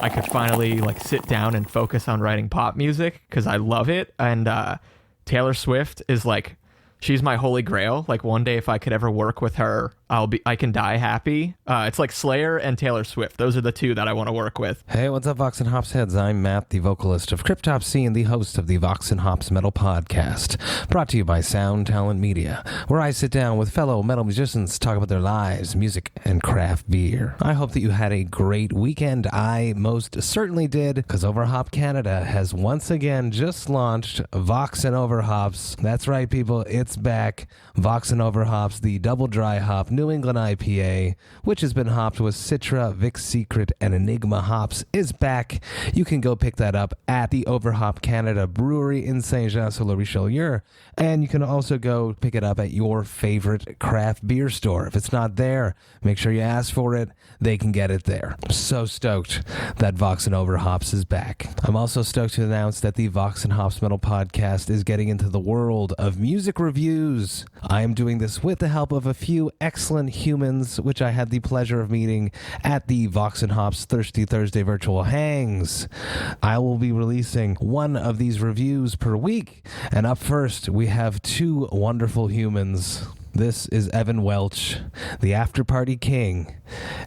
I could finally like sit down and focus on writing pop music because I love it. And Taylor Swift is like, she's my holy grail. Like one day if I could ever work with her, I can die happy. It's like Slayer and Taylor Swift. Those are the two that I want to work with. Hey, what's up, Vox and Hops heads? I'm Matt, the vocalist of Cryptopsy and the host of the Vox and Hops Metal Podcast, brought to you by Sound Talent Media, where I sit down with fellow metal musicians to talk about their lives, music, and craft beer. I hope that you had a great weekend. I most certainly did, because Overhop Canada has once again just launched VOX&HOPS. That's right, people, it's back. VOX&HOPS, the double dry hop New England IPA, which has been hopped with Citra, Vic Secret, and Enigma hops, is back. You can go pick that up at the Overhop Canada Brewery in Saint-Jean-sur-le-Richelieu, and you can also go pick it up at your favorite craft beer store. If it's not there, make sure you ask for it. They can get it there. I'm so stoked that VOX&HOPS is back. I'm also stoked to announce that the Vox and Hops Metal Podcast is getting into the world of music reviews. I am doing this with the help of a few excellent humans, which I had the pleasure of meeting at the Vox and Hops Thirsty Thursday virtual hangs. I will be releasing one of these reviews per week. And up first, we have two wonderful humans. This is Evan Welch, the After Party King,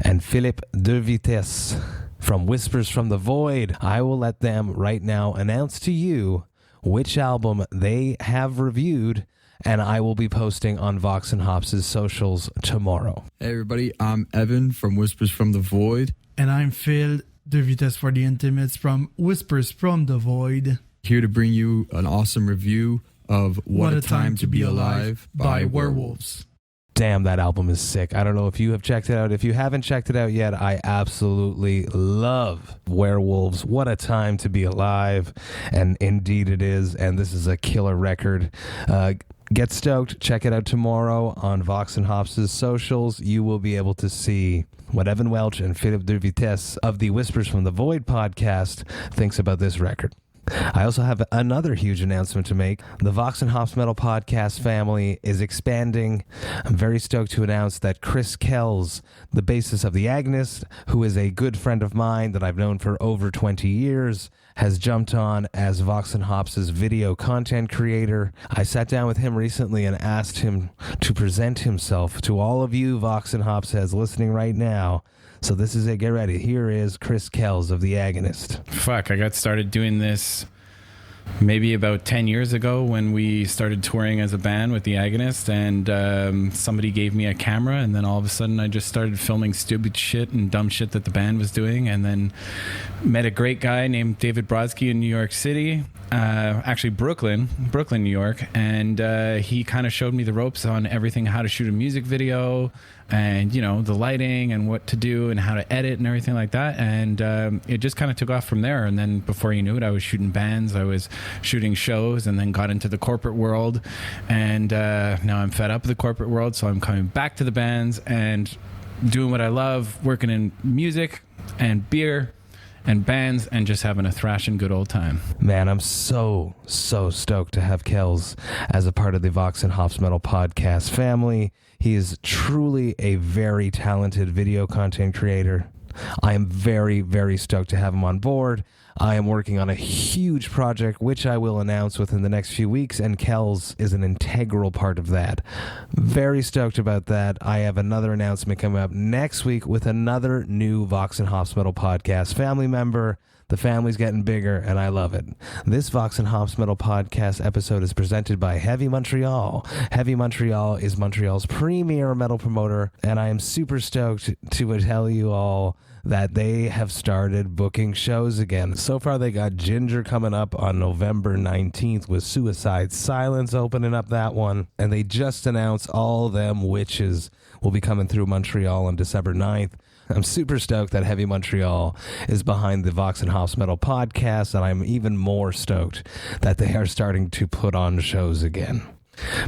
and Philippe De Vitesse from Whispers from the Void. I will let them right now announce to you which album they have reviewed, and I will be posting on Vox and Hops' socials tomorrow. Hey everybody, I'm Evan from Whispers from the Void. And I'm Phil De Vitesse for the Intimates from Whispers from the Void. Here to bring you an awesome review of What a Time to Be Alive by Werewolves. Damn, that album is sick. I don't know if you have checked it out. If you haven't checked it out yet, I absolutely love Werewolves. What a Time to Be Alive. And indeed it is. And this is a killer record. Get stoked. Check it out tomorrow on Vox and Hops' socials. You will be able to see what Evan Welch and Philippe De Vitesse of the Whispers from the Void podcast thinks about this record. I also have another huge announcement to make. The Vox and Hops Metal Podcast family is expanding. I'm very stoked to announce that Chris Kells, the bassist of The Agonist, who is a good friend of mine that I've known for over 20 years, has jumped on as Vox and Hops' video content creator. I sat down with him recently and asked him to present himself to all of you Vox and Hops heads listening right now. So this is it. Get ready. Here is Chris Kells of The Agonist. Fuck, I got started doing this maybe about 10 years ago when we started touring as a band with The Agonist, and somebody gave me a camera, and then all of a sudden I just started filming stupid shit and dumb shit that the band was doing, and then met a great guy named David Brodsky in New York City, actually Brooklyn, New York, and he kind of showed me the ropes on everything, how to shoot a music video, and you know, the lighting and what to do and how to edit and everything like that, and it just kind of took off from there. And then before you knew it, I was shooting bands, I was shooting shows, and then got into the corporate world, and now I'm fed up with the corporate world, so I'm coming back to the bands and doing what I love, working in music and beer and bands and just having a thrashing good old time. Man, I'm so stoked to have Kells as a part of the Vox and Hops Metal Podcast family. He is truly a very talented video content creator. I am very stoked to have him on board. I am working on a huge project, which I will announce within the next few weeks, and Kells is an integral part of that. Very stoked about that. I have another announcement coming up next week with another new Vox and Hops Metal Podcast family member. The family's getting bigger, and I love it. This Vox and Hops Metal Podcast episode is presented by Heavy Montreal. Heavy Montreal is Montreal's premier metal promoter, and I am super stoked to tell you all that they have started booking shows again. So far, they got Ginger coming up on November 19th with Suicide Silence opening up that one. And they just announced All Them Witches will be coming through Montreal on December 9th. I'm super stoked that Heavy Montreal is behind the Vox and Hops Metal Podcast, and I'm even more stoked that they are starting to put on shows again.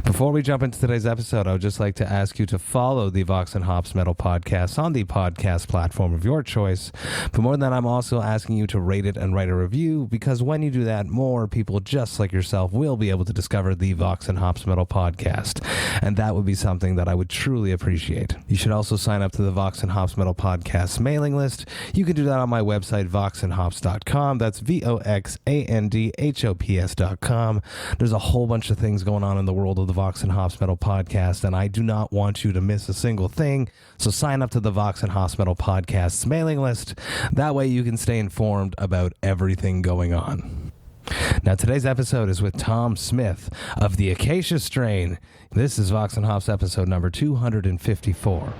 Before we jump into today's episode, I would just like to ask you to follow the Vox and Hops Metal Podcast on the podcast platform of your choice. But more than that, I'm also asking you to rate it and write a review, because when you do that, more people just like yourself will be able to discover the Vox and Hops Metal Podcast. And that would be something that I would truly appreciate. You should also sign up to the Vox and Hops Metal Podcast mailing list. You can do that on my website, voxandhops.com. That's VOXandHOPS.com. There's a whole bunch of things going on in the world of the Vox and Hops Metal Podcast, and I do not want you to miss a single thing. So sign up to the Vox and Hops Metal Podcast's mailing list. That way you can stay informed about everything going on. Now, today's episode is with Tom Smith of the Acacia Strain. This is Vox and Hops episode number 254.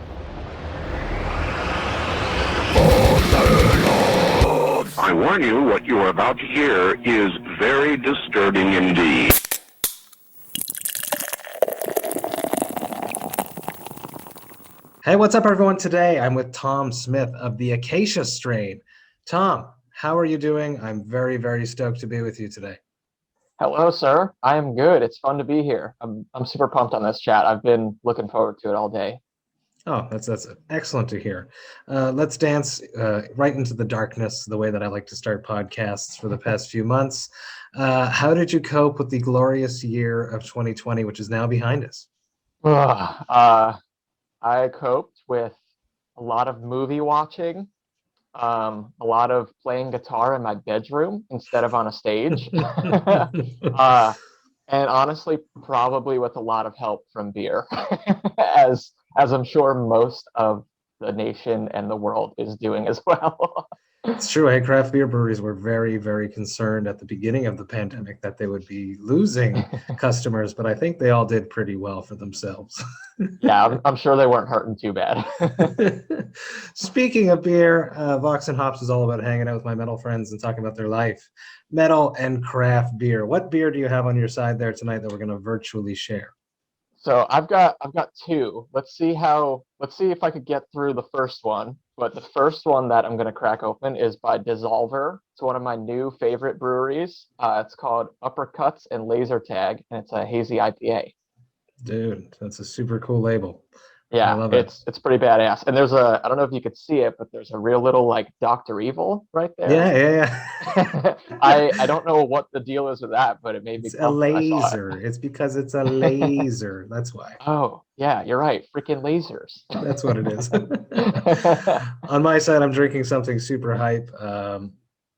I warn you, what you are about to hear is very disturbing indeed. Hey, what's up, everyone? Today, I'm with Tom Smith of the Acacia Strain. Tom, how are you doing? I'm very, very stoked to be with you today. Hello, sir. I am good. It's fun to be here. I'm super pumped on this chat. I've been looking forward to it all day. Oh, that's excellent to hear. Let's dance right into the darkness, the way that I like to start podcasts for the past few months. How did you cope with the glorious year of 2020, which is now behind us? I coped with a lot of movie watching, a lot of playing guitar in my bedroom instead of on a stage, and honestly, probably with a lot of help from beer, as I'm sure most of the nation and the world is doing as well. It's true. Hey, craft beer breweries were very, very concerned at the beginning of the pandemic that they would be losing customers, but I think they all did pretty well for themselves. Yeah, I'm sure they weren't hurting too bad. Speaking of beer, Vox and Hops is all about hanging out with my metal friends and talking about their life, metal and craft beer. What beer do you have on your side there tonight that we're going to virtually share? So I've got two. Let's see if I could get through the first one. But the first one that I'm going to crack open is by Dssolvr. It's one of my new favorite breweries. It's called Uppercuts Lazer Tag, and it's a hazy IPA. Dude, that's a super cool label. Yeah, I love it. It's pretty badass. And there's I don't know if you could see it, but there's a real little like Dr. Evil right there. Yeah. I don't know what the deal is with that, but it made me. It's a laser. It's because it's a laser. That's why. Oh, yeah, you're right. Freaking lasers. That's what it is. On my side, I'm drinking something super hype.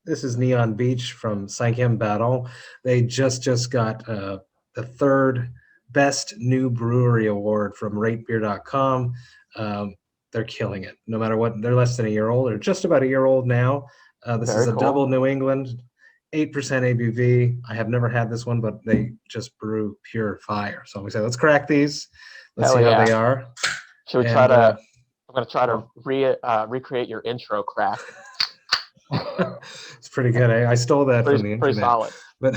This is Néon Beach from 5e Battle. They just got the third Best New Brewery Award from ratebeer.com. They're killing it. No matter what, they're less than a year old, or just about a year old now. This is a double New England, 8% ABV. I have never had this one, but they just brew pure fire. So we say, let's crack these. Let's see how they are. Should we try to? I'm going to try to recreate your intro crack. It's pretty good. I stole that from the internet. Pretty solid. But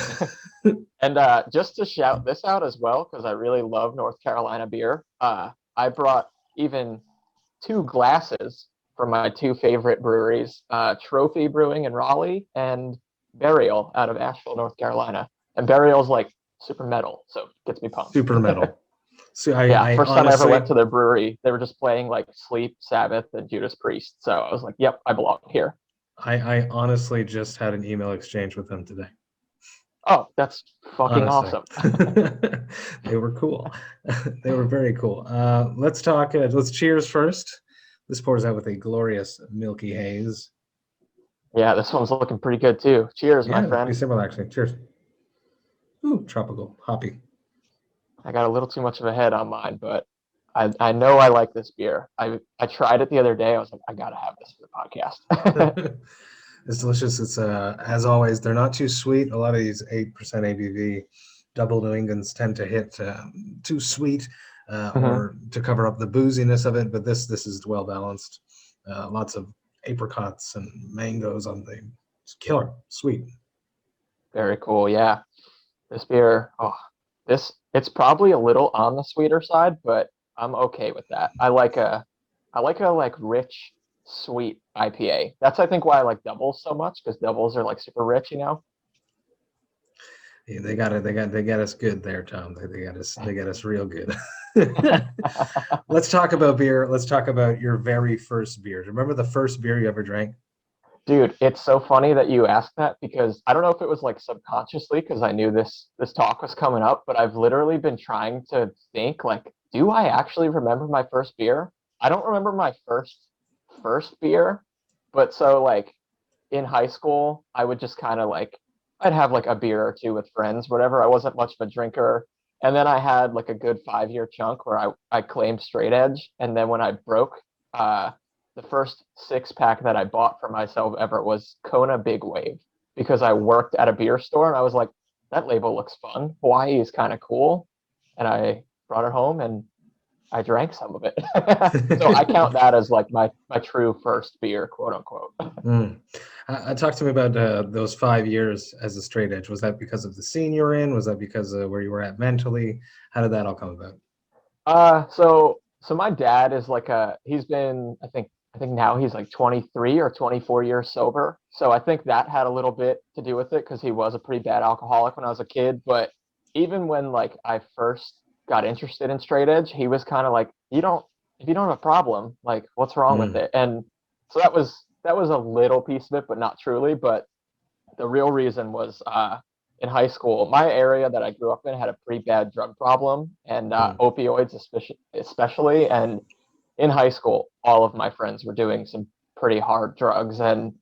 and just to shout this out as well, because I really love North Carolina beer. I brought even 2 glasses from my 2 favorite breweries, Trophy Brewing in Raleigh and Burial out of Asheville, North Carolina. And Burial's like super metal, so it gets me pumped. Super metal. So first time I ever went to their brewery, they were just playing like Sleep, Sabbath, and Judas Priest. So I was like, yep, I belong here. I honestly just had an email exchange with them today. Oh, that's fucking awesome. They were cool. They were very cool. Let's talk. Let's cheers first. This pours out with a glorious milky haze. Yeah, this one's looking pretty good too. Cheers, my friend. Pretty similar, actually. Cheers. Ooh, tropical, hoppy. I got a little too much of a head on mine, but I know I like this beer. I tried it the other day. I was like, I gotta have this for the podcast. It's delicious. It's as always, they're not too sweet. A lot of these 8% ABV double New Englands tend to hit too sweet or to cover up the booziness of it. But this is well balanced. Lots of apricots and mangoes on the killer sweet. Very cool. Yeah, this beer. It's probably a little on the sweeter side, but I'm okay with that. I like a rich, sweet IPA. That's I think why I like doubles so much, because doubles are like super rich, you know. Yeah, they got us good there, Tom. They got us real good. Let's talk about beer. Let's talk about your very first beer. Remember the first beer you ever drank? Dude, it's so funny that you asked that because I don't know if it was like subconsciously because I knew this talk was coming up, but I've literally been trying to think like, do I actually remember my first beer? I don't remember my first beer, but so like in high school, I would just kind of like I'd have like a beer or two with friends, whatever. I wasn't much of a drinker. And then I had like a good 5 year chunk where I claimed straight edge. And then when I broke, uh, the first 6 pack that I bought for myself ever was Kona Big Wave because I worked at a beer store and I was like, that label looks fun. Hawaii is kind of cool. And I brought it home and I drank some of it. So I count that as like my true first beer, quote unquote. Mm. Talk to me about those 5 years as a straight edge. Was that because of the scene you were in? Was that because of where you were at mentally? How did that all come about? So my dad is like he's been I think now he's like 23 or 24 years sober. So I think that had a little bit to do with it because he was a pretty bad alcoholic when I was a kid. But even when like I first got interested in straight edge, he was kind of like, you don't if you don't have a problem, like what's wrong with Mm. it? And so that was a little piece of it, but not truly. But the real reason was in high school, my area that I grew up in had a pretty bad drug problem and Mm. opioids especially. And in high school, all of my friends were doing some pretty hard drugs. And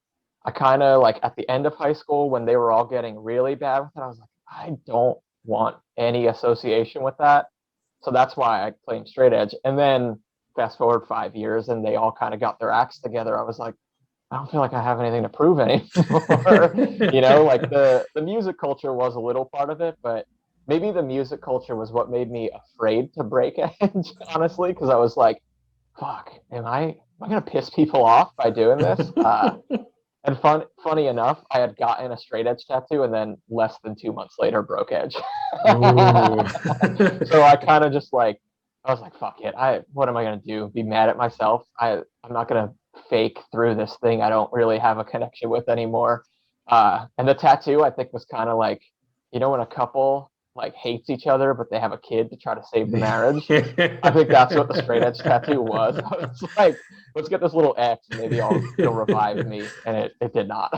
I kind of like at the end of high school when they were all getting really bad with it, I was like, I don't want any association with that. So that's why I claimed straight edge. And then fast forward 5 years and they all kind of got their acts together. I was like, I don't feel like I have anything to prove anymore. Like the music culture was a little part of it, but maybe the music culture was what made me afraid to break edge, honestly, because I was like, fuck, am I gonna piss people off by doing this? And funny enough, I had gotten a straight edge tattoo and then less than 2 months later broke edge. Ooh. So I kind of just like I was like, fuck it. What am I gonna do? Be mad at myself? I'm not gonna fake through this thing I don't really have a connection with anymore. And the tattoo I think was kind of like, when a couple like hates each other but they have a kid to try to save the marriage. I think that's what the straight edge tattoo was. It's like, let's get this little X, and maybe it'll revive me, and it did not.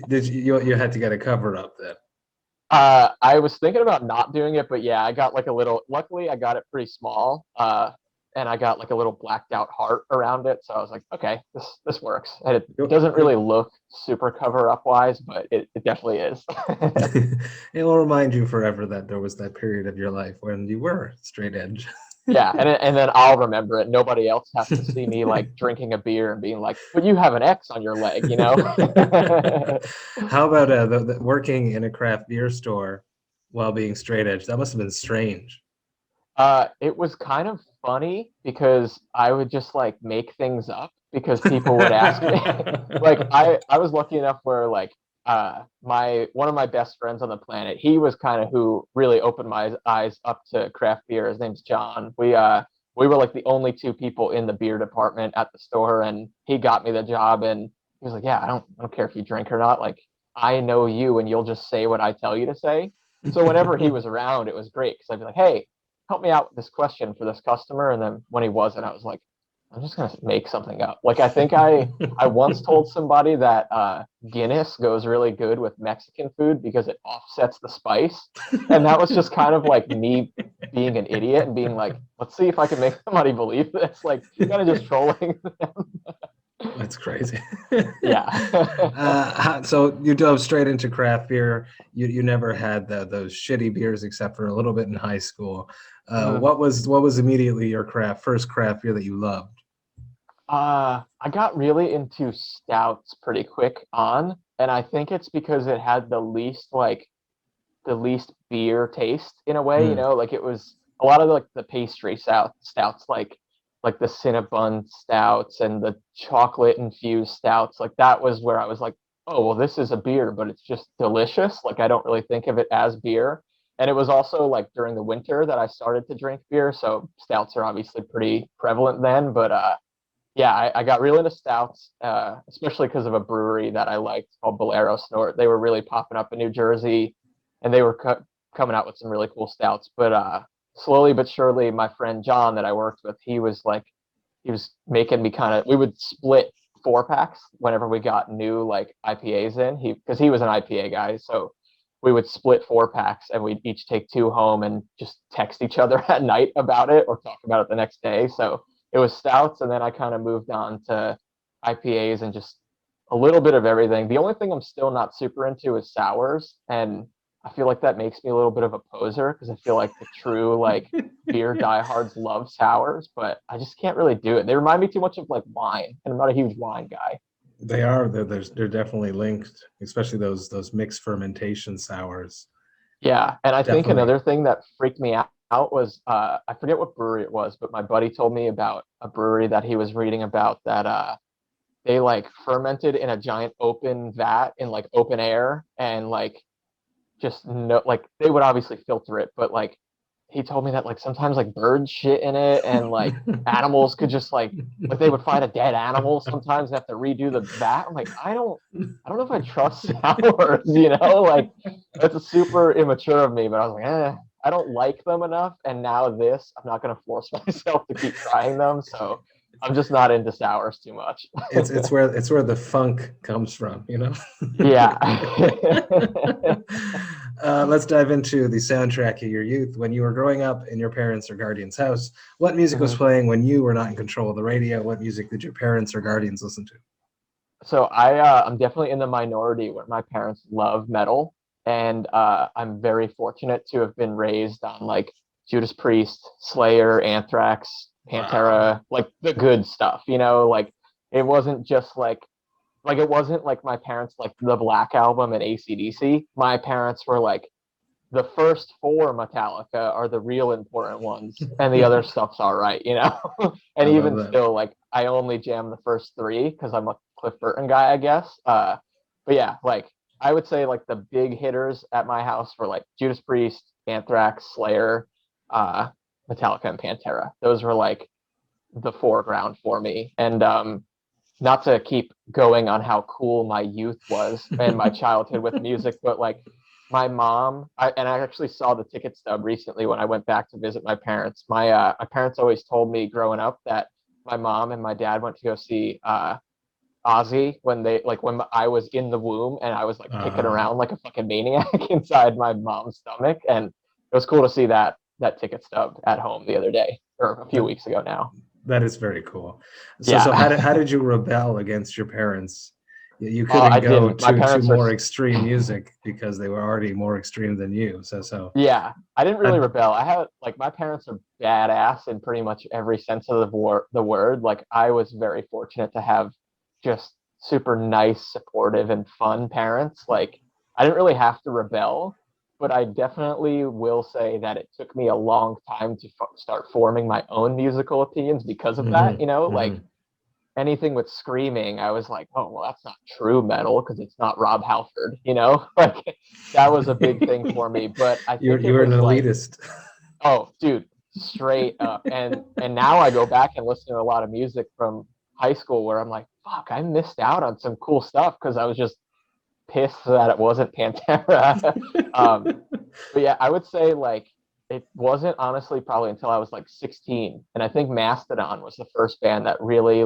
You had to get a cover up then? I was thinking about not doing it, but yeah, I got like a little. Luckily, I got it pretty small, and I got like a little blacked out heart around it. So I was like, okay, this works. And it doesn't really look super cover up wise, but it definitely is. It will remind you forever that there was that period of your life when you were straight edge. Yeah, and then I'll remember it. Nobody else has to see me like drinking a beer and being like, "But you have an X on your leg," How about working in a craft beer store while being straight edge? That must have been strange. It was kind of funny because I would just like make things up because people would ask me. Like I was lucky enough where like my one of my best friends on the planet, he was kind of who really opened my eyes up to craft beer. His name's John. We were like the only two people in the beer department at the store, and he got me the job. And he was like, "Yeah, I don't care if you drink or not. Like I know you, and you'll just say what I tell you to say." So whenever he was around, it was great because I'd be like, "Hey, help me out with this question for this customer." And then when he wasn't, I was like, I'm just gonna make something up. Like I think I once told somebody that Guinness goes really good with Mexican food because it offsets the spice, and that was just kind of like me being an idiot and being like, let's see if I can make somebody believe this. Like kind of just trolling them. That's crazy. Yeah. So you dove straight into craft beer. You never had those shitty beers except for a little bit in high school. What was immediately your first craft beer that you loved? I got really into stouts pretty quick on, and I think it's because it had the least beer taste in a way, like it was a lot of like the pastry stouts like the Cinnabon stouts and the chocolate infused stouts. Like that was where I was like, oh well, this is a beer, but it's just delicious. Like I don't really think of it as beer. And it was also like during the winter that I started to drink beer, so stouts are obviously pretty prevalent then. But yeah, I got really into stouts, especially because of a brewery that I liked called Bolero Snort. They were really popping up in New Jersey. and they were coming out with some really cool stouts. But slowly but surely, my friend John that I worked with, he was making me we would split 4-packs whenever we got new like IPAs in. Because he was an IPA guy, so we would split 4-packs and we'd each take 2 home and just text each other at night about it or talk about it the next day. So it was stouts, and then I kind of moved on to IPAs and just a little bit of everything. The only thing I'm still not super into is sours, and I feel like that makes me a little bit of a poser because I feel like the true like beer diehards love sours, but I just can't really do it. They remind me too much of like wine, and I'm not a huge wine guy. They are. They're definitely linked, especially those mixed fermentation sours. Yeah, and I think Definitely. another thing that freaked me out was I forget what brewery it was, but my buddy told me about a brewery that he was reading about that they like fermented in a giant open vat in like open air, and like just no, like they would obviously filter it, but like he told me that like sometimes like birds shit in it, and like animals could just like they would find a dead animal sometimes and have to redo the vat. I'm like, I don't know if I trust sours, like that's a super immature of me, but I was like, I don't like them enough, and now I'm not gonna force myself to keep trying them, so I'm just not into sours too much. It's where the funk comes from, Yeah. Let's dive into the soundtrack of your youth. When you were growing up in your parents' or guardians' house, what music was playing when you were not in control of the radio? What music did your parents or guardians listen to? So I'm definitely in the minority where my parents love metal, and I'm very fortunate to have been raised on like Judas Priest, Slayer, Anthrax, Pantera, like the good stuff. Like it wasn't just like it wasn't like my parents like the Black Album and AC/DC. My parents were like, the first 4 Metallica are the real important ones, and the other stuff's all right, And even still, like I only jam the first 3 because I'm a Cliff Burton guy, I guess. But yeah, like I would say like the big hitters at my house were like Judas Priest, Anthrax, Slayer, Metallica, and Pantera. Those were like the foreground for me, and not to keep going on how cool my youth was and my childhood with music, but like my mom, I actually saw the ticket stub recently when I went back to visit my parents. My parents always told me growing up that my mom and my dad went to go see Ozzy when I was in the womb, and I was like kicking around like a fucking maniac inside my mom's stomach, and it was cool to see that ticket stub at home the other day, or a few weeks ago now. That is very cool. So how did you rebel against your parents? You couldn't go to more extreme music because they were already more extreme than you. So yeah, I didn't really rebel. I had like my parents are badass in pretty much every sense of the word. Like I was very fortunate to have just super nice, supportive, and fun parents. Like I didn't really have to rebel, but I definitely will say that it took me a long time to start forming my own musical opinions because of that. Like anything with screaming, I was like, oh, well, that's not true metal because it's not Rob Halford, like that was a big thing for me. But I think you were an elitist. Oh, dude, straight up. And now I go back and listen to a lot of music from high school where I'm like, fuck, I missed out on some cool stuff because I was just pissed that it wasn't Pantera. But yeah, I would say like it wasn't honestly probably until I was like 16, and I think Mastodon was the first band that really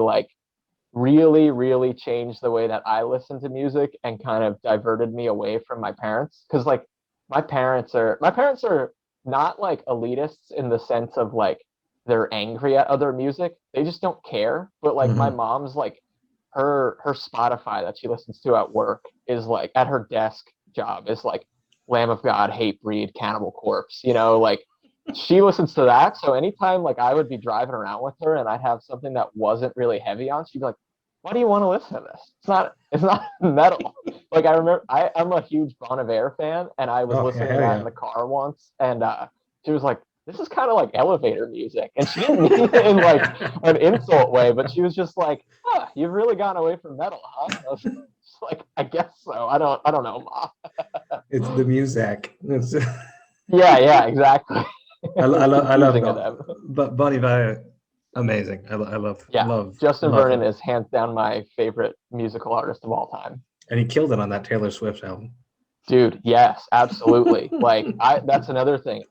really changed the way that I listened to music and kind of diverted me away from my parents, because like my parents are not like elitists in the sense of like they're angry at other music, they just don't care. But like my mom's like her Spotify that she listens to at work is like at her desk job is like Lamb of God, Hatebreed, Cannibal Corpse, like she listens to that. So anytime like I would be driving around with her and I'd have something that wasn't really heavy on, she'd be like, why do you want to listen to this? It's not metal. Like I remember I'm a huge Bon Iver fan, and I was listening to that in the car once, and she was like, this is kind of like elevator music. And she didn't mean it in like an insult way, but she was just like, you've really gone away from metal, huh? I was just like, I guess so. I don't know, Mom. It's the music. Yeah, exactly. I love it. But Bon Iver, amazing. I love Justin love Vernon him. is hands down my favorite musical artist of all time. And he killed it on that Taylor Swift album. Dude, yes, absolutely. That's another thing.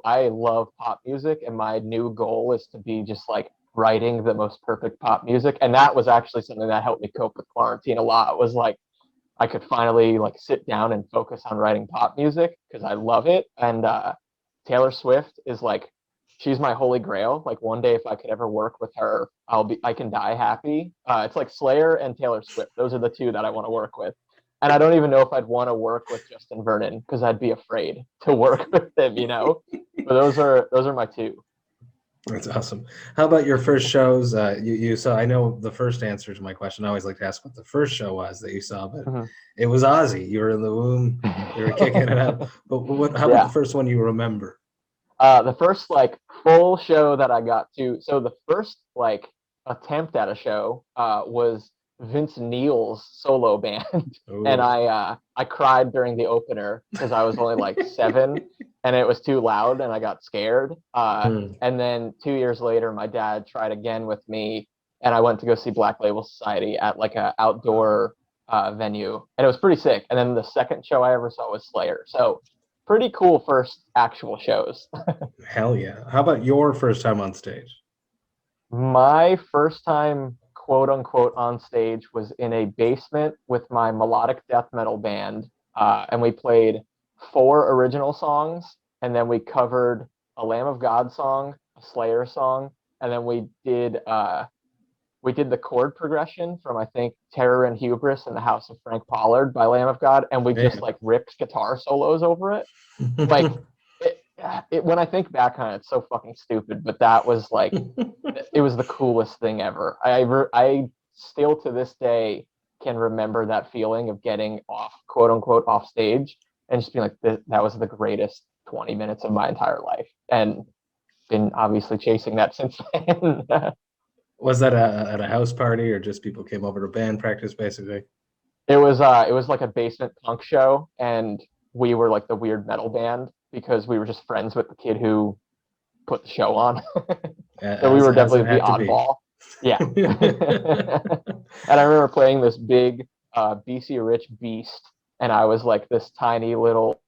I love pop music, and my new goal is to be just like writing the most perfect pop music. And that was actually something that helped me cope with quarantine a lot, was like I could finally like sit down and focus on writing pop music because I love it. And Taylor Swift is like, she's my holy grail. Like one day, if I could ever work with her, I can die happy. It's like Slayer and Taylor Swift. Those are the two that I want to work with. And I don't even know if I'd want to work with Justin Vernon because I'd be afraid to work with him, you know. But those are my two. That's awesome. How about your first shows? You saw. I know the first answer to my question. I always like to ask what the first show was that you saw, but it was Ozzy. You were in the womb. You were kicking it up. But how about the first one you remember? The first like full show that I got to. So the first like attempt at a show was Vince Neil's solo band. Ooh. And I cried during the opener because I was only like 7 and it was too loud and I got scared. And then 2 years later, my dad tried again with me and I went to go see Black Label Society at like an outdoor venue, and it was pretty sick. And then the second show I ever saw was Slayer. So pretty cool first actual shows. Hell yeah. How about your first time on stage? My first time, quote unquote, on stage was in a basement with my melodic death metal band. And we played 4 original songs, and then we covered a Lamb of God song, a Slayer song, and then we did the chord progression from, I think, Terror and Hubris in the House of Frank Pollard by Lamb of God, and we just like ripped guitar solos over it. Like when I think back on it, it's so fucking stupid, but that was like it was the coolest thing ever. I still to this day can remember that feeling of getting off, quote unquote, off stage and just being like, that was the greatest 20 minutes of my entire life, and been obviously chasing that since then. Was that at a house party, or just people came over to band practice, basically? It was like a basement punk show, and we were like the weird metal band because we were just friends with the kid who put the show on. So we were definitely the oddball. Yeah. And I remember playing this big BC Rich Beast, and I was like this tiny little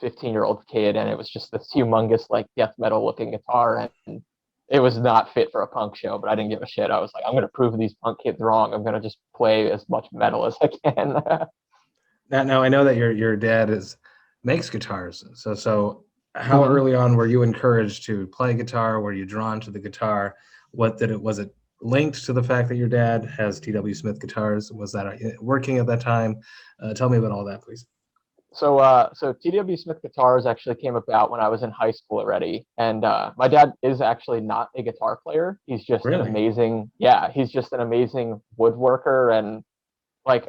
15-year-old kid, and it was just this humongous like death metal looking guitar, and it was not fit for a punk show, but I didn't give a shit. I was like, I'm going to prove these punk kids wrong. I'm going to just play as much metal as I can. Now I know that your dad makes guitars. So how early on were you encouraged to play guitar? Were you drawn to the guitar? Was it linked to the fact that your dad has T.W. Smith guitars? Was that working at that time? Tell me about all that, please. So T.W. Smith guitars actually came about when I was in high school already. And my dad is actually not a guitar player. He's just an amazing woodworker, and like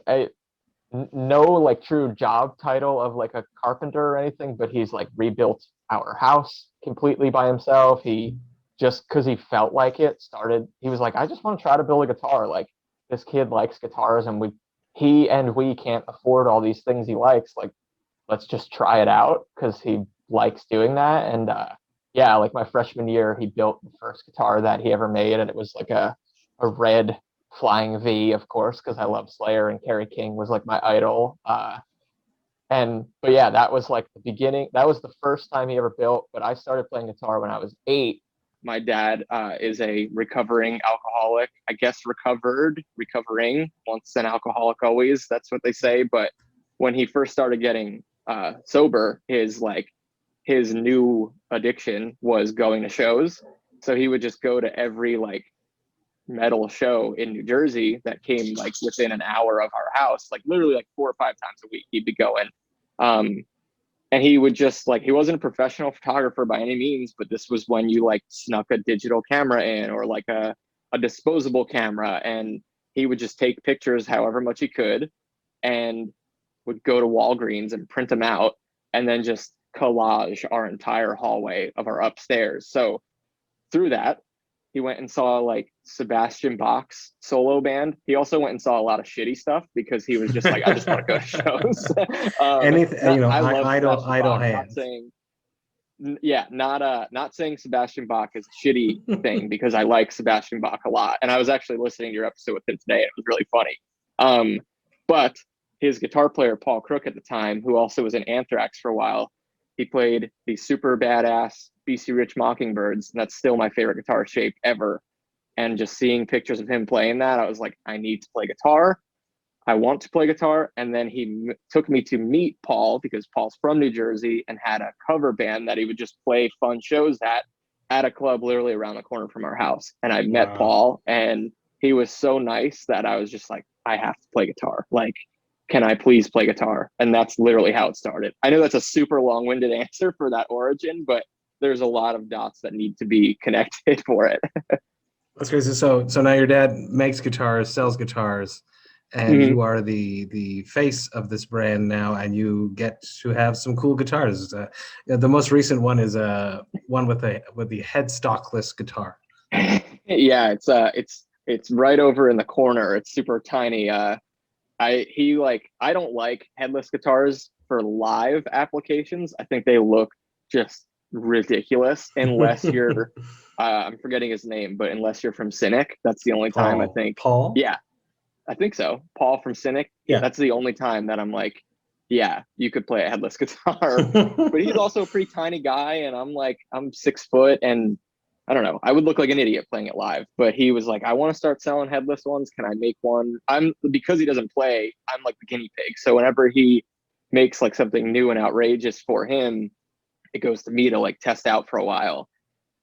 no like true job title of like a carpenter or anything, but he's like rebuilt our house completely by himself. He just, because he felt like he was like, I just want to try to build a guitar. Like this kid likes guitars, and we can't afford all these things he likes. Like, let's just try it out, because he likes doing that. And like my freshman year, he built the first guitar that he ever made, and it was like a red Flying V, of course, because I love Slayer and Kerry King was like my idol. But yeah, that was like the beginning. That was the first time he ever built. But I started playing guitar when I was 8. My dad is a recovering alcoholic. I guess recovering, once an alcoholic always. That's what they say. But when he first started getting sober, his new addiction was going to shows. So he would just go to every like metal show in New Jersey that came like within an hour of our house, like literally like 4 or 5 times a week he'd be going. And he would just like, he wasn't a professional photographer by any means, but this was when you like snuck a digital camera in, or like a disposable camera, and he would just take pictures however much he could and would go to Walgreens and print them out, and then just collage our entire hallway of our upstairs. So through that, he went and saw like Sebastian Bach's solo band. He also went and saw a lot of shitty stuff because he was just like, I just want to go to shows. Anything, I love idle hands. Not saying Sebastian Bach is a shitty thing, because I like Sebastian Bach a lot. And I was actually listening to your episode with him today. And it was really funny. But his guitar player, Paul Crook at the time, who also was in Anthrax for a while, he played the super badass BC Rich Mockingbirds. And that's still my favorite guitar shape ever. And just seeing pictures of him playing that, I was like, I need to play guitar. I want to play guitar. And then he took me to meet Paul because Paul's from New Jersey and had a cover band that he would just play fun shows at a club literally around the corner from our house. And I met Paul, and he was so nice that I was just like, I have to play guitar. Like, can I please play guitar? And that's literally how it started. I know that's a super long-winded answer for that origin, but there's a lot of dots that need to be connected for it. That's crazy. So now your dad makes guitars, sells guitars, and you are the face of this brand now, and you get to have some cool guitars. The most recent one is one with the headstockless guitar. Yeah, it's right over in the corner. It's super tiny. I don't like headless guitars for live applications. I think they look just ridiculous unless you're I'm forgetting his name, but unless you're from Cynic, that's the only time I think. Paul? Yeah, I think so. Paul from Cynic. Yeah. That's the only time that I'm like, yeah, you could play a headless guitar. But he's also a pretty tiny guy, and I'm 6 foot, and I don't know. I would look like an idiot playing it live. But he was like, I want to start selling headless ones. Can I make one? Because he doesn't play, I'm like the guinea pig. So whenever he makes like something new and outrageous for him, it goes to me to like test out for a while.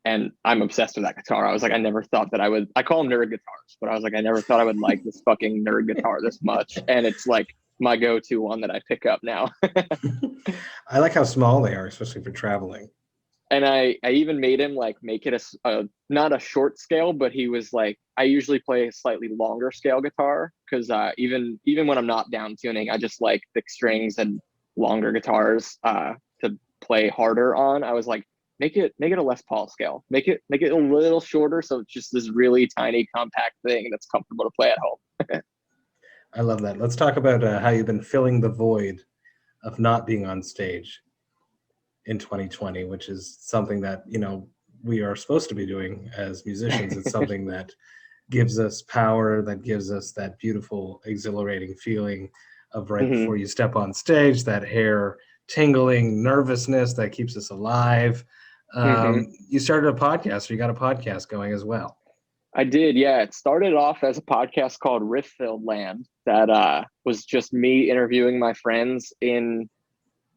And I'm obsessed with that guitar. I was like, I never thought that I call them nerd guitars, but I was like, I never thought I would like this fucking nerd guitar this much. And it's like my go-to one that I pick up now. I like how small they are, especially for traveling. And I even made him like make it not a short scale, but he was like, I usually play a slightly longer scale guitar because even when I'm not down tuning, I just like thick strings and longer guitars to play harder on. I was like, make it a Les Paul scale. Make it a little shorter, so it's just this really tiny compact thing that's comfortable to play at home. I love that. Let's talk about how you've been filling the void of not being on stage in 2020, which is something that we are supposed to be doing as musicians. It's something that gives us power, that gives us that beautiful, exhilarating feeling of right before you step on stage, that hair tingling nervousness that keeps us alive. You started a podcast, or you got a podcast going as well. I did, yeah. It started off as a podcast called Riff Filled Land that was just me interviewing my friends in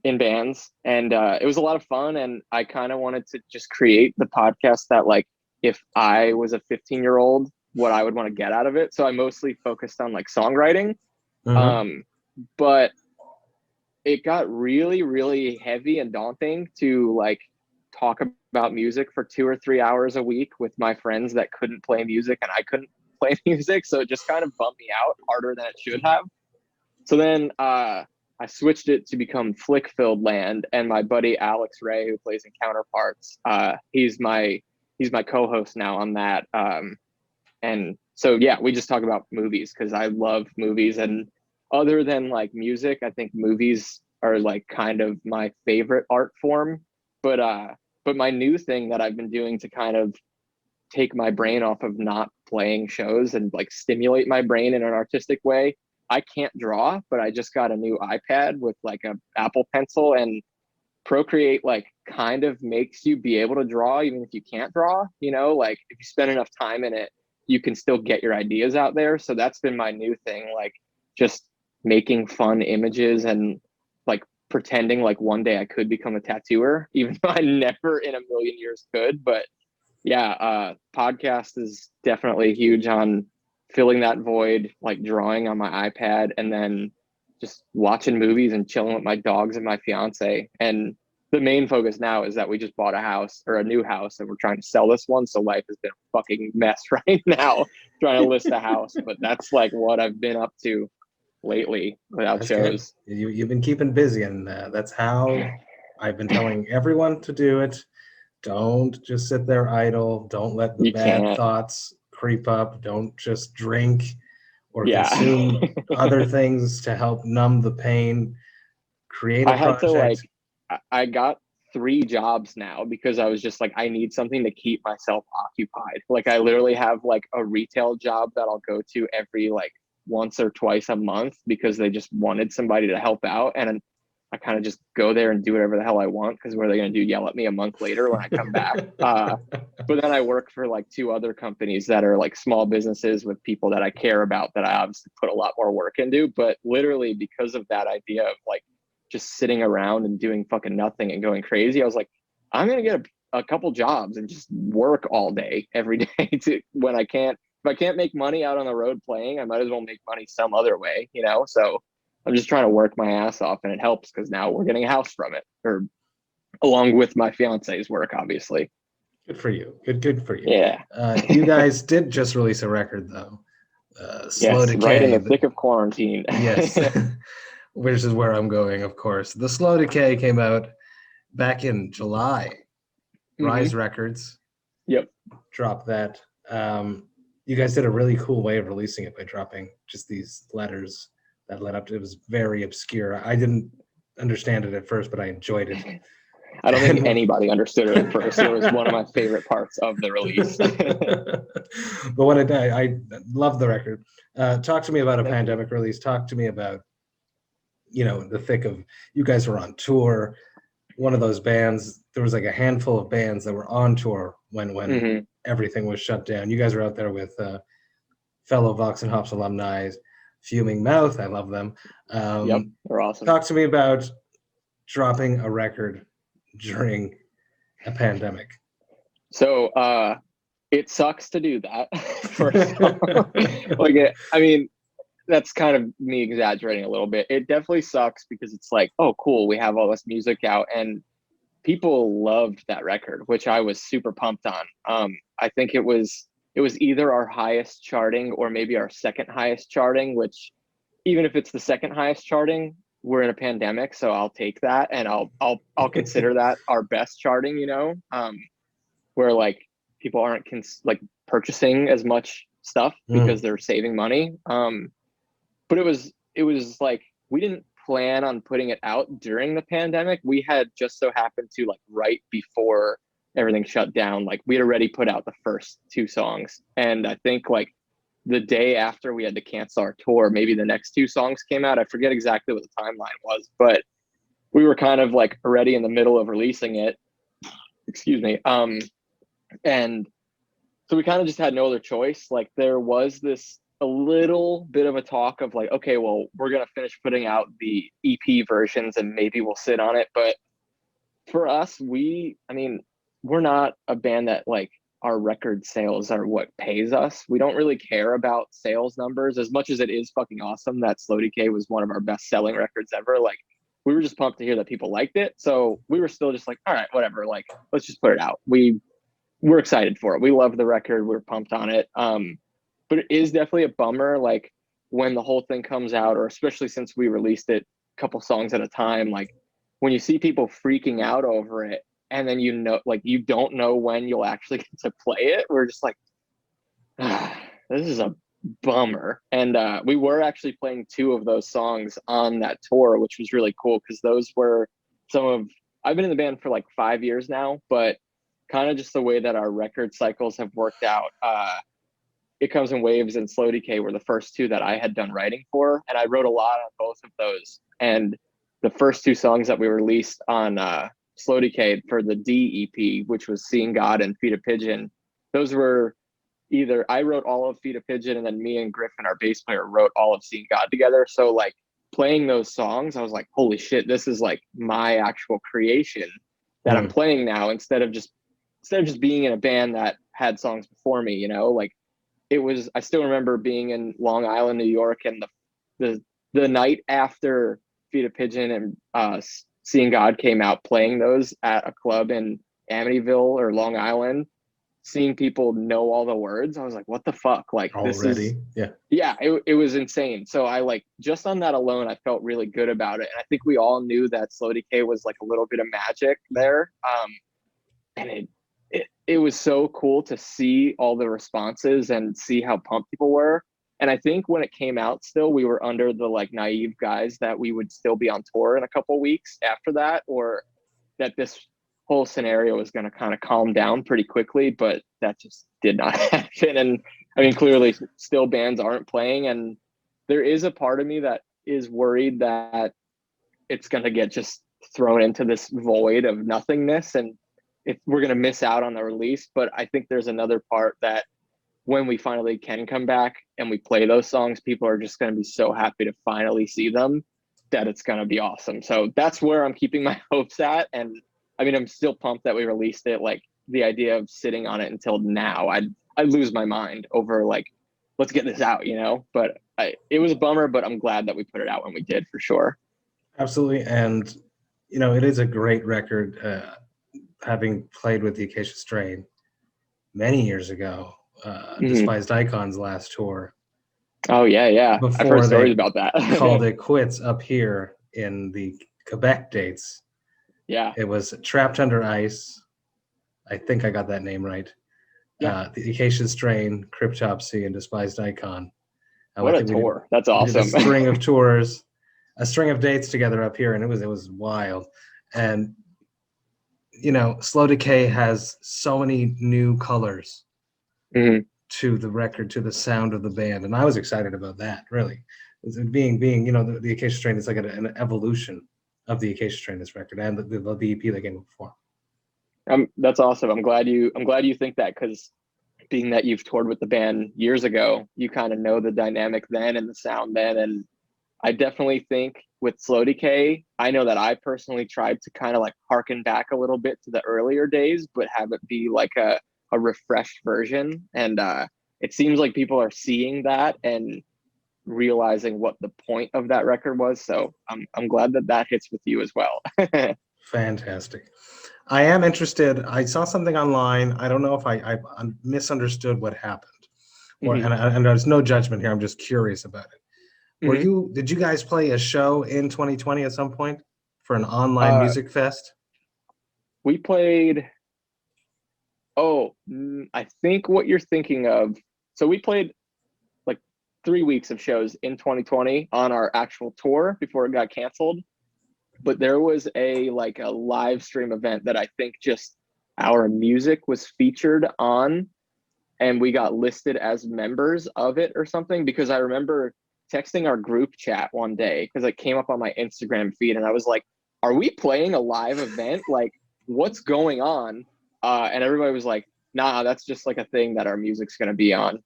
bands, and it was a lot of fun. And I kind of wanted to just create the podcast that, like, if I was a 15-year-old, what I would want to get out of it. So I mostly focused on like songwriting, but it got really, really heavy and daunting to like talk about music for 2 or 3 hours a week with my friends that couldn't play music and I couldn't play music. So it just kind of bumped me out harder than it should have. So then I switched it to become Flick Filled Land, and my buddy Alex Ray, who plays in Counterparts, he's my co-host now on that. And so, yeah, we just talk about movies because I love movies. And other than like music, I think movies are like kind of my favorite art form. But my new thing that I've been doing to kind of take my brain off of not playing shows and like stimulate my brain in an artistic way. I can't draw, but I just got a new iPad with like a Apple Pencil, and Procreate like kind of makes you be able to draw even if you can't draw, like if you spend enough time in it, you can still get your ideas out there. So that's been my new thing, like just making fun images and like pretending like one day I could become a tattooer, even though I never in a million years could. But yeah, podcast is definitely huge on filling that void, like drawing on my iPad and then just watching movies and chilling with my dogs and my fiance. And the main focus now is that we just bought a new house, and we're trying to sell this one. So life has been a fucking mess right now trying to list a house, but that's like what I've been up to lately without shows. You've been keeping busy, and that's how I've been telling everyone to do it. Don't just sit there idle. Don't let the bad thoughts creep up. Don't just drink or consume other things to help numb the pain. Create a project. I got 3 jobs now because I was just like, I need something to keep myself occupied. Like I literally have like a retail job that I'll go to every like once or twice a month because they just wanted somebody to help out. And I kind of just go there and do whatever the hell I want, because what are they going to do? Yell at me a month later when I come back? But then I work for like 2 other companies that are like small businesses with people that I care about, that I obviously put a lot more work into. But literally because of that idea of like just sitting around and doing fucking nothing and going crazy, I was like, I'm going to get a couple jobs and just work all day, every day to when I can't. If I can't make money out on the road playing, I might as well make money some other way, you know? So I'm just trying to work my ass off, and it helps because now we're getting a house from it, or along with my fiance's work, obviously. Good for you. Good for you. Yeah. You guys did just release a record though. Slow Yes, Decay. right in the thick of quarantine. Yes. Which is where I'm going, of course. The Slow Decay came out back in July. Rise Records. Yep. Dropped that. You guys did a really cool way of releasing it by dropping just these letters that led up to it. Was very obscure. I didn't understand it at first, but I enjoyed it. I don't think anybody understood it at first. It was one of my favorite parts of the release. But when I love the record. Talk to me about a pandemic release. Talk to me about, the thick of, you guys were on tour. One of those bands, there was like a handful of bands that were on tour when everything was shut down. You guys were out there with fellow VOX&HOPS alumni, Fuming Mouth. I love them. Yep, they're awesome. Talk to me about dropping a record during a pandemic. So it sucks to do that. First I mean, that's kind of me exaggerating a little bit. It definitely sucks because it's like, oh, cool, we have all this music out, and people loved that record, which I was super pumped on. I think it was either our highest charting or maybe our second highest charting, which even if it's the second highest charting, we're in a pandemic, so I'll take that, and I'll consider that our best charting, where like people aren't purchasing as much stuff because they're saving money. But it was like, we didn't plan on putting it out during the pandemic. We had just so happened to, like, right before everything shut down, like, we had already put out the first 2 songs. And I think like the day after we had to cancel our tour, maybe the next 2 songs came out. I forget exactly what the timeline was, but we were kind of like already in the middle of releasing it. Excuse me. And so we kind of just had no other choice. Like, there was a little bit of a talk of like, okay, well, we're going to finish putting out the EP versions and maybe we'll sit on it. But for us, we're not a band that like our record sales are what pays us. We don't really care about sales numbers as much as it is fucking awesome that Slow Decay was one of our best selling records ever. Like, we were just pumped to hear that people liked it. So we were still just like, all right, whatever, like, let's just put it out. We're excited for it. We love the record. We're pumped on it. But it is definitely a bummer, like, when the whole thing comes out, or especially since we released it a couple songs at a time, like, when you see people freaking out over it, and then you don't know when you'll actually get to play it, we're just like, this is a bummer. And we were actually playing 2 of those songs on that tour, which was really cool, because those were I've been in the band for like 5 years now, but kind of just the way that our record cycles have worked out, It Comes in Waves and Slow Decay were the first 2 that I had done writing for, and I wrote a lot on both of those. And the first 2 songs that we released on Slow Decay for the D EP, which was Seeing God and Feed a Pigeon, those were either I wrote all of Feed a Pigeon, and then me and Griffin, our bass player, wrote all of Seeing God together. So like, playing those songs, I was like, holy shit, this is like my actual creation that I'm playing now, instead of just being in a band that had songs before me, like, I still remember being in Long Island, New York, and the night after Feed a Pigeon and Seeing God came out, playing those at a club in Amityville or Long Island, seeing people know all the words, I was like, what the fuck? Like, already? It was insane. So I, like, just on that alone, I felt really good about it. And I think we all knew that Slow Decay was like a little bit of magic there. And it was so cool to see all the responses and see how pumped people were. And I think when it came out, still, we were under the like naive guys that we would still be on tour in a couple weeks after that, or that this whole scenario was going to kind of calm down pretty quickly, but that just did not happen. And I mean, clearly still bands aren't playing, and there is a part of me that is worried that it's going to get just thrown into this void of nothingness and we're going to miss out on the release. But I think there's another part that when we finally can come back and we play those songs, people are just going to be so happy to finally see them that it's going to be awesome. So that's where I'm keeping my hopes at. And I mean, I'm still pumped that we released it. Like, the idea of sitting on it until now, I'd lose my mind over like, let's get this out, you know? But it was a bummer, but I'm glad that we put it out when we did, for sure. Absolutely. And, you know, it is a great record, having played with the Acacia Strain many years ago, Despised Icon's last tour. Oh, yeah. I've heard stories about that. Called it quits up here in the Quebec dates. Yeah. It was Trapped Under Ice. I think I got that name right. Yeah. The Acacia Strain, Cryptopsy, and Despised Icon. What a tour. That's awesome. We did a string of tours, a string of dates together up here, and it was wild. And, you know, Slow Decay has so many new colors to the record, to the sound of the band. And I was excited about that, really. Being you know, the Acacia Strain is like an evolution of the Acacia Strain, this record, and the EP that came before. That's awesome. I'm glad you think that, because being that you've toured with the band years ago, you kind of know the dynamic then and the sound then. And I definitely think with Slow Decay, I know that I personally tried to kind of like harken back a little bit to the earlier days, but have it be like a refreshed version. And it seems like people are seeing that and realizing what the point of that record was. So I'm glad that hits with you as well. Fantastic. I am interested. I saw something online. I don't know if I misunderstood what happened, and there's no judgment here. I'm just curious about it. Did you guys play a show in 2020 at some point for an online music fest? We played. I think what you're thinking of. So we played like 3 weeks of shows in 2020 on our actual tour before it got canceled. But there was a live stream event that I think just our music was featured on, and we got listed as members of it or something, because I remember texting our group chat one day because it came up on my Instagram feed, and I was like, are we playing a live event? Like, what's going on? And everybody was like, nah, that's just like a thing that our music's going to be on.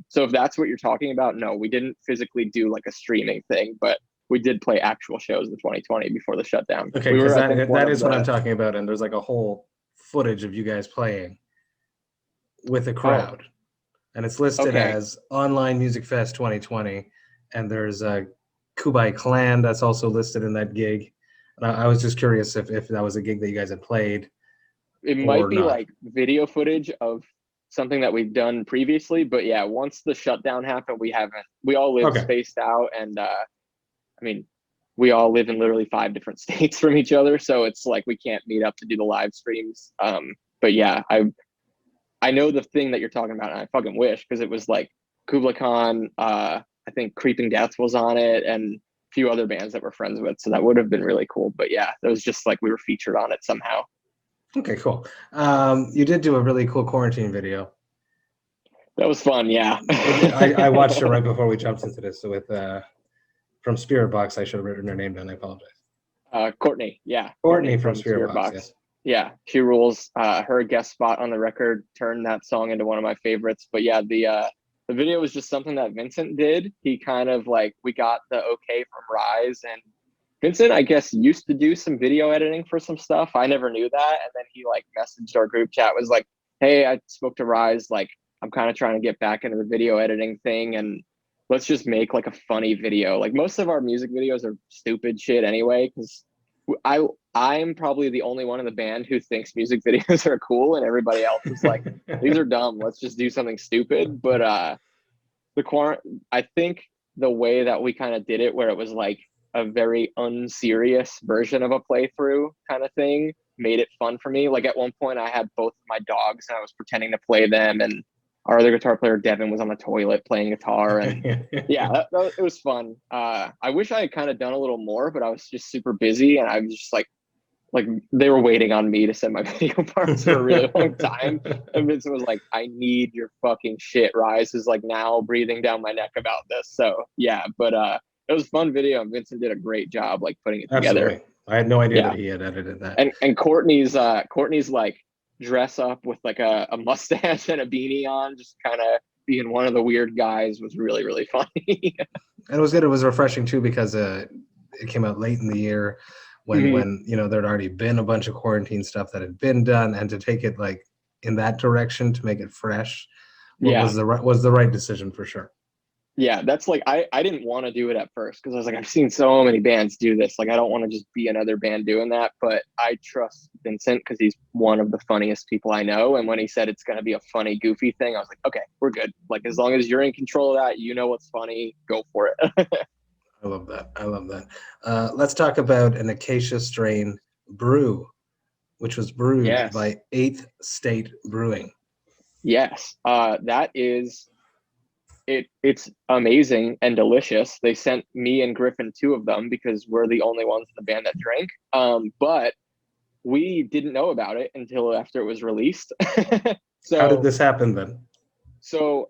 So if that's what you're talking about, no, we didn't physically do like a streaming thing, but we did play actual shows in 2020 before the shutdown. Okay, because that is what I'm talking about, and there's like a whole footage of you guys playing with a crowd, and it's listed as Online Music Fest 2020, and there's a Kubai Clan that's also listed in that gig. And I was just curious if that was a gig that you guys had played. It might be like video footage of something that we've done previously, but yeah, once the shutdown happened, we all live spaced out, and I mean, we all live in literally 5 different states from each other, so it's like we can't meet up to do the live streams. But yeah, I know the thing that you're talking about, and I fucking wish, because it was like Kublai Khan, I think Creeping Death was on it, and a few other bands that we're friends with, so that would have been really cool. But yeah, it was just like we were featured on it somehow. Okay, cool. You did do a really cool quarantine video. That was fun, yeah. I watched it right before we jumped into this with from Spirit Box. I should have written her name down. I apologize. Courtney, yeah. Courtney from Spirit Box. Yeah, she rules. Her guest spot on the record turned that song into one of my favorites. But yeah, the video was just something that Vincent did. He kind of like, we got the okay from Rise, and Vincent, I guess, used to do some video editing for some stuff. I never knew that. And then he like messaged our group chat, was like, hey, I spoke to Rise. Like, I'm kind of trying to get back into the video editing thing, and let's just make like a funny video. Like, most of our music videos are stupid shit anyway, because I'm probably the only one in the band who thinks music videos are cool, and everybody else is like, these are dumb. Let's just do something stupid. But I think the way that we kind of did it, where it was like a very unserious version of a playthrough kind of thing, made it fun for me. Like, at one point I had both of my dogs and I was pretending to play them, and our other guitar player Devin was on the toilet playing guitar, and yeah, it was fun. I wish I had kind of done a little more, but I was just super busy, and I was just like, like they were waiting on me to send my video parts for a really long time. And Vincent was like, I need your fucking shit. Rise is like now breathing down my neck about this. So yeah, but it was a fun video and Vincent did a great job like putting it together. Absolutely. I had no idea that he had edited that. And Courtney's like dress up with like a mustache and a beanie on, just kind of being one of the weird guys, was really, really funny. And it was good. It was refreshing too, because it came out late in the year when you know, there'd already been a bunch of quarantine stuff that had been done, and to take it like in that direction to make it fresh was the right decision for sure. Yeah, that's like I didn't want to do it at first because I was like, I've seen so many bands do this. Like, I don't want to just be another band doing that. But I trust Vincent because he's one of the funniest people I know. And when he said it's going to be a funny, goofy thing, I was like, okay, we're good. Like, as long as you're in control of that, you know what's funny, go for it. I love that. Let's talk about an Acacia Strain brew, which was brewed by 8th State Brewing. Yes, that is. It's amazing and delicious. They sent me and Griffin 2 of them because we're the only ones in the band that drank. But we didn't know about it until after it was released. So how did this happen then? So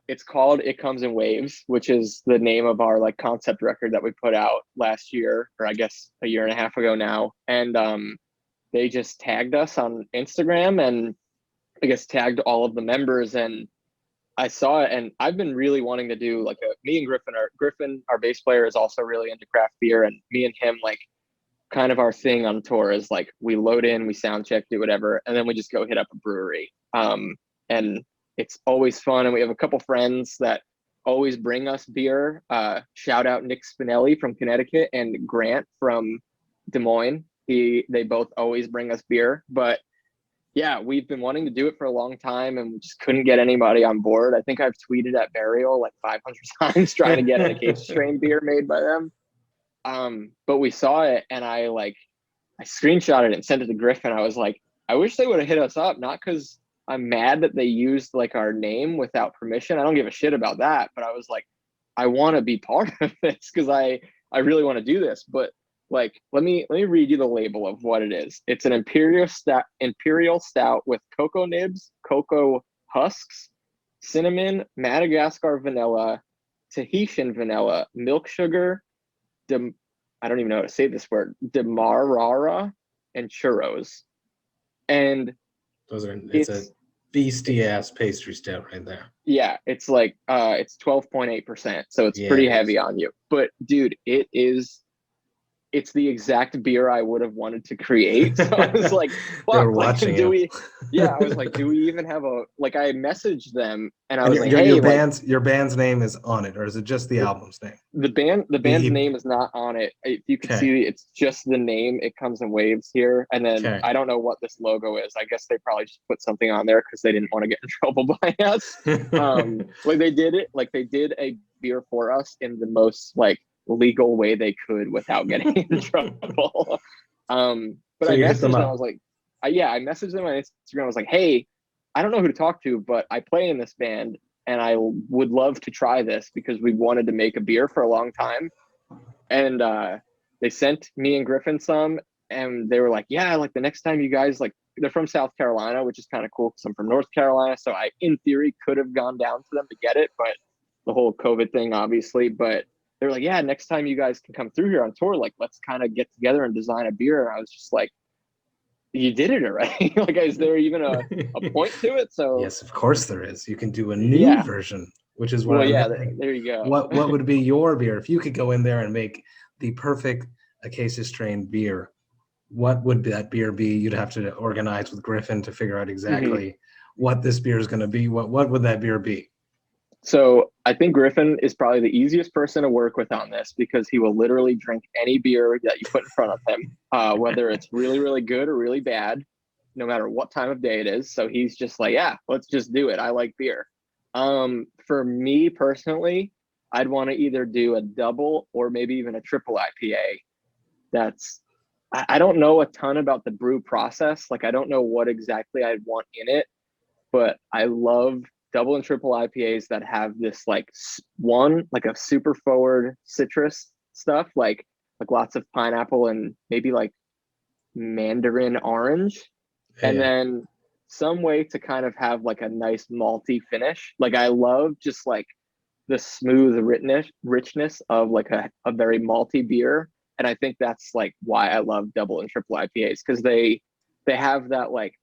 it's called It Comes in Waves, which is the name of our like concept record that we put out last year, or I guess a year and a half ago now. And they just tagged us on Instagram and I guess tagged all of the members, and I saw it, and I've been really wanting to do like me and Griffin, our bass player, is also really into craft beer, and me and him, like, kind of our thing on tour is like we load in, we sound check, do whatever, and then we just go hit up a brewery. And it's always fun, and we have a couple friends that always bring us beer. Shout out Nick Spinelli from Connecticut and Grant from Des Moines. They both always bring us beer, but yeah, we've been wanting to do it for a long time and we just couldn't get anybody on board. I think I've tweeted at Burial like 500 times trying to get an Acacia Strain beer made by them. But we saw it and I screenshotted it and sent it to Griffin. I was like, I wish they would have hit us up, not because I'm mad that they used like our name without permission. I don't give a shit about that. But I was like, I want to be part of this because I really want to do this. But like, let me read you the label of what it is. It's an imperial stout with cocoa nibs, cocoa husks, cinnamon, Madagascar vanilla, Tahitian vanilla, milk sugar, I don't even know how to say this word, demarara, and churros. And it's a beastie ass pastry stout right there. Yeah, it's like it's 12.8%, so it's pretty heavy on you. But dude, it's the exact beer I would have wanted to create. So I was like, fuck, like, I was like, do we even have I messaged them and I was like, hey, your band's name is on it, or is it just the album's name? The band's name is not on it. If you can see, it's just the name. It Comes in Waves here. And then I don't know what this logo is. I guess they probably just put something on there because they didn't want to get in trouble by us. They did a beer for us in the most like legal way they could without getting in trouble. But so I messaged them. I was like, I messaged them on Instagram. I was like, hey, I don't know who to talk to, but I play in this band and I would love to try this because we wanted to make a beer for a long time. And they sent me and Griffin some, and they were like, yeah, like the next time you guys, like, they're from South Carolina, which is kind of cool because I'm from North Carolina. So I, in theory, could have gone down to them to get it, but the whole COVID thing, obviously. But they were like, yeah, next time you guys can come through here on tour, like, let's kind of get together and design a beer. And I was just like, you did it already. Like, is there even a point to it? So yes, of course there is. You can do a new version, which is what there you go. What would be your beer if you could go in there and make the perfect Acacia Strain beer? What would that beer be? You'd have to organize with Griffin to figure out exactly what this beer is going to be. What would that beer be? So I think Griffin is probably the easiest person to work with on this because he will literally drink any beer that you put in front of him, whether it's really, really good or really bad, no matter what time of day it is. So he's just like, yeah, let's just do it. I like beer. For me personally, I'd want to either do a double or maybe even a triple IPA. I don't know a ton about the brew process. Like, I don't know what exactly I'd want in it, but I love double and triple IPAs that have this like a super forward citrus stuff, like lots of pineapple and maybe like mandarin orange, and then some way to kind of have like a nice malty finish. Like I love just like the smooth richness of like a very malty beer. And I think that's like why I love double and triple IPAs, because they have that like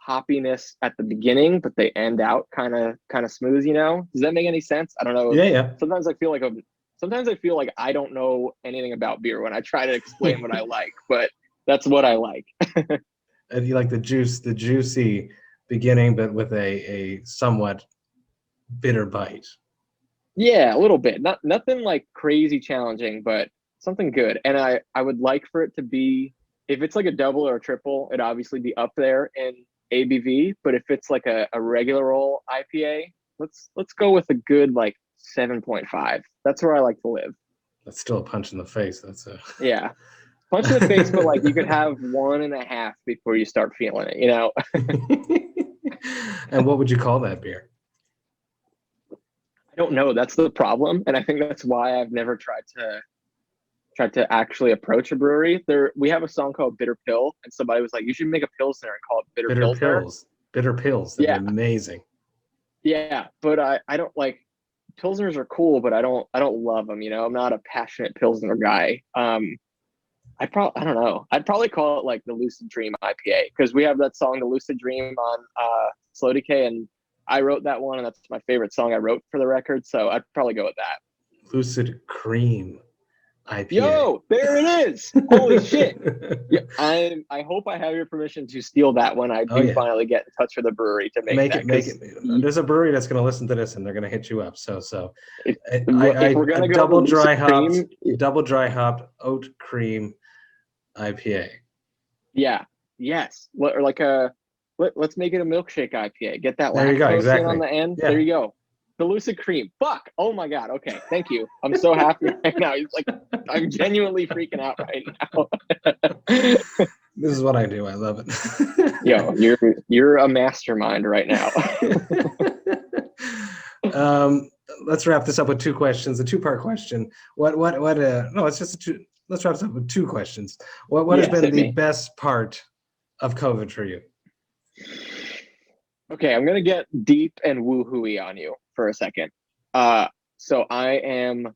hoppiness at the beginning, but they end out kind of smooth, you know? Does that make any sense? I don't know. Yeah. Sometimes I feel like I don't know anything about beer when I try to explain what I like, but that's what I like. And you like the juicy beginning, but with a somewhat bitter bite. Yeah, a little bit. Nothing like crazy challenging, but something good. And I would like for it to be, if it's like a double or a triple, it'd obviously be up there in ABV. But if it's like a regular old IPA, let's go with a good like 7.5. That's where I like to live. That's still a punch in the face. Yeah. Punch in the face, but like you could have 1.5 before you start feeling it, you know? And what would you call that beer? I don't know. That's the problem. And I think that's why I've never tried to actually approach a brewery. We have a song called Bitter Pill, and somebody was like, you should make a Pilsner and call it Bitter Pills. Bitter Pills. That'd be amazing. Yeah, but I don't like, Pilsners are cool, but I don't love them, you know? I'm not a passionate Pilsner guy. I don't know. I'd probably call it like the Lucid Dream IPA, because we have that song, The Lucid Dream, on Slow Decay, and I wrote that one, and that's my favorite song I wrote for the record, so I'd probably go with that. Lucid Cream IPA. Yo, there it is! Holy shit! Yeah, I hope I have your permission to steal that when I do finally get in touch with the brewery to make it. There's a brewery that's going to listen to this, and they're going to hit you up. So if we're gonna go double dry hopped oat cream IPA. Yeah. Yes. Or like let's make it a milkshake IPA. Get that there you go, exactly. on the end. Yeah. There you go. The Lucid Cream. Fuck. Oh my God. Okay. Thank you. I'm so happy right now. It's like I'm genuinely freaking out right now. This is what I do. I love it. Yo, you're a mastermind right now. Let's wrap this up with two questions. A two-part question. Let's wrap this up with two questions. What has been the best part of COVID for you? Okay, I'm gonna get deep and woohooey on you for a second. So I am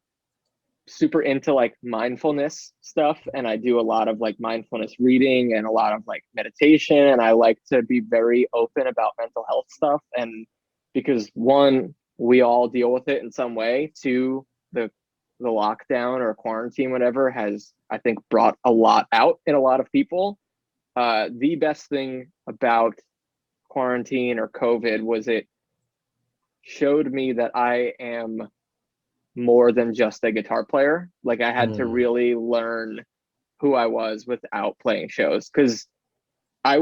super into like mindfulness stuff, and I do a lot of like mindfulness reading and a lot of like meditation, and I like to be very open about mental health stuff. And because one, we all deal with it in some way. Two, the lockdown or quarantine, whatever, has, I think, brought a lot out in a lot of people. The best thing about quarantine or COVID was it showed me that I am more than just a guitar player. Like I had to really learn who I was without playing shows, because I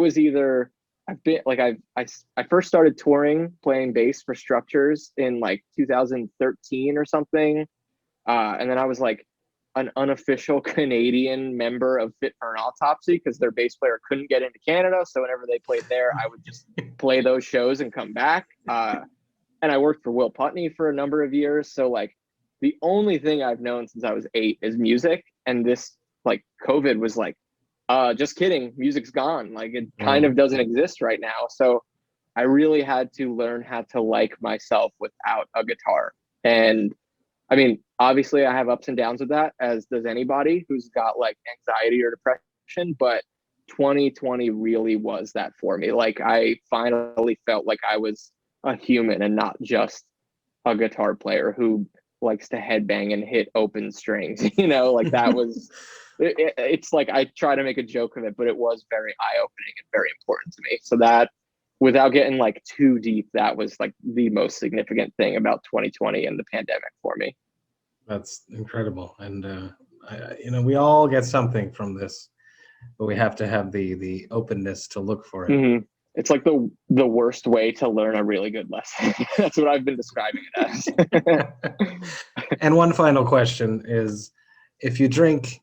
first started touring playing bass for Structures in like 2013 or something. And then I was like an unofficial Canadian member of Fit for an Autopsy, because their bass player couldn't get into Canada. So whenever they played there, I would just play those shows and come back. And I worked for Will Putney for a number of years. So like the only thing I've known since I was 8 is music. And this like COVID was like, just kidding, music's gone. Like it kind of doesn't exist right now. So I really had to learn how to like myself without a guitar. And I mean, obviously I have ups and downs with that, as does anybody who's got like anxiety or depression, but 2020 really was that for me. Like I finally felt like I was a human and not just a guitar player who likes to headbang and hit open strings, you know, like that was, it's like, I try to make a joke of it, but it was very eye-opening and very important to me. So that, without getting like too deep, that was like the most significant thing about 2020 and the pandemic for me. That's incredible. And, we all get something from this, but we have to have the openness to look for it. Mm-hmm. It's like the worst way to learn a really good lesson. That's what I've been describing it as. And one final question is, if you drink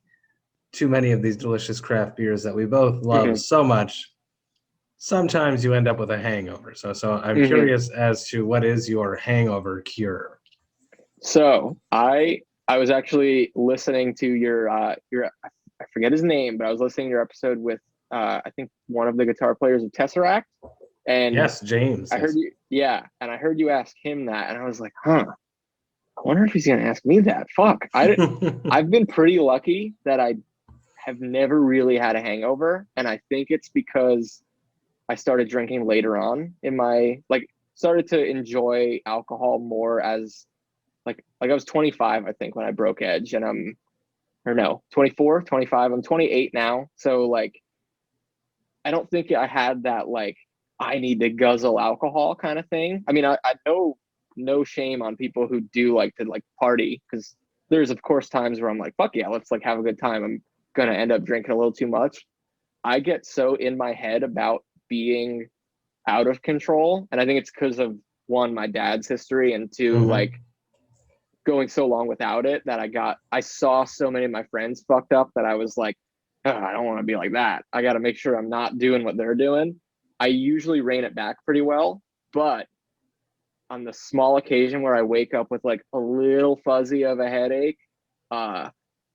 too many of these delicious craft beers that we both love so much, sometimes you end up with a hangover. So I'm curious as to what is your hangover cure? So I was actually listening to your I forget his name, but I was listening to your episode with I think one of the guitar players of Tesseract. And Yes, James. I heard you, and I heard you ask him that, and I was like, I wonder if he's gonna ask me that. Fuck, I've been pretty lucky that I have never really had a hangover, and I think it's because I started drinking later on in my started to enjoy alcohol more as like I was 25, I think, when I broke edge, and I'm 24, 25. I'm 28 now, so like I don't think I had that like I need to guzzle alcohol kind of thing. I mean, I know no shame on people who do like to like party, because there's of course times where I'm like, fuck yeah, let's like have a good time. I'm gonna end up drinking a little too much. I get so in my head about being out of control, and I think it's because of one, my dad's history, and two, like going so long without it that I saw so many of my friends fucked up that I was like, I don't want to be like that. I got to make sure I'm not doing what they're doing. I usually rein it back pretty well, but on the small occasion where I wake up with like a little fuzzy of a headache,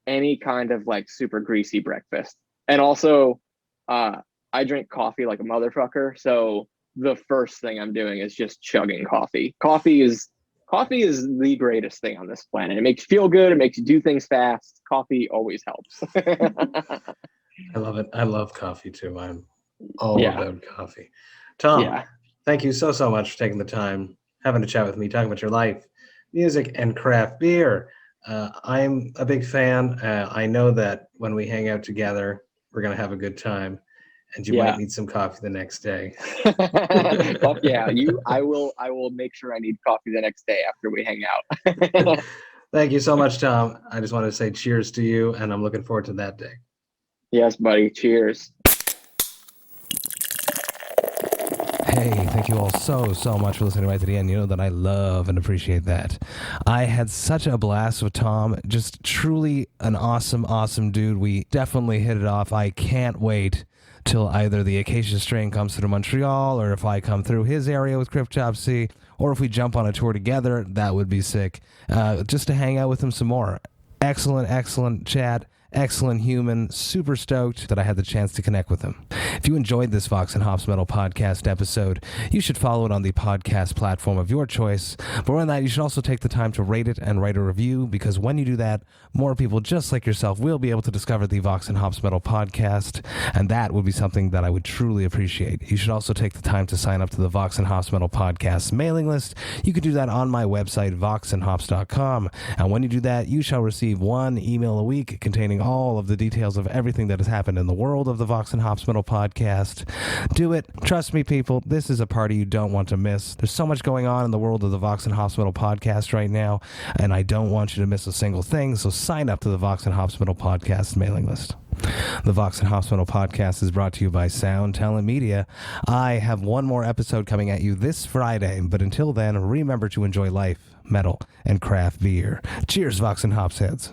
any kind of like super greasy breakfast. And also, I drink coffee like a motherfucker. So the first thing I'm doing is just chugging coffee. Coffee is the greatest thing on this planet. It makes you feel good. It makes you do things fast. Coffee always helps. I love it. I love coffee too. I'm all about coffee. Tom, thank you so much for taking the time, having a chat with me, talking about your life, music, and craft beer. I'm a big fan. I know that when we hang out together, we're going to have a good time, and you might need some coffee the next day. Fuck yeah. I will make sure I need coffee the next day after we hang out. Thank you so much, Tom. I just wanted to say cheers to you, and I'm looking forward to that day. Yes, buddy. Cheers. Hey, thank you all so much for listening right to the end. You know that I love and appreciate that. I had such a blast with Tom. Just truly an awesome dude. We definitely hit it off. I can't wait till either the Acacia Strain comes through Montreal, or if I come through his area with Cryptopsy, or if we jump on a tour together. That would be sick. Just to hang out with him some more. Excellent chat. Excellent human, super stoked that I had the chance to connect with him. If you enjoyed this Vox and Hops Metal podcast episode, you should follow it on the podcast platform of your choice. But more than that, you should also take the time to rate it and write a review, because when you do that, more people just like yourself will be able to discover the Vox and Hops Metal podcast, and that would be something that I would truly appreciate. You should also take the time to sign up to the Vox and Hops Metal podcast mailing list. You can do that on my website, voxandhops.com, and when you do that, you shall receive one email a week containing all of the details of everything that has happened in the world of the Vox and Hops Metal podcast. Do it. Trust me, people. This is a party you don't want to miss. There's so much going on in the world of the Vox and Hops Metal podcast right now, and I don't want you to miss a single thing, so sign up to the Vox and Hops Metal podcast mailing list. The Vox and Hops Metal podcast is brought to you by Sound Talent Media. I have one more episode coming at you this Friday, but until then, remember to enjoy life, metal, and craft beer. Cheers, Vox and Hops heads.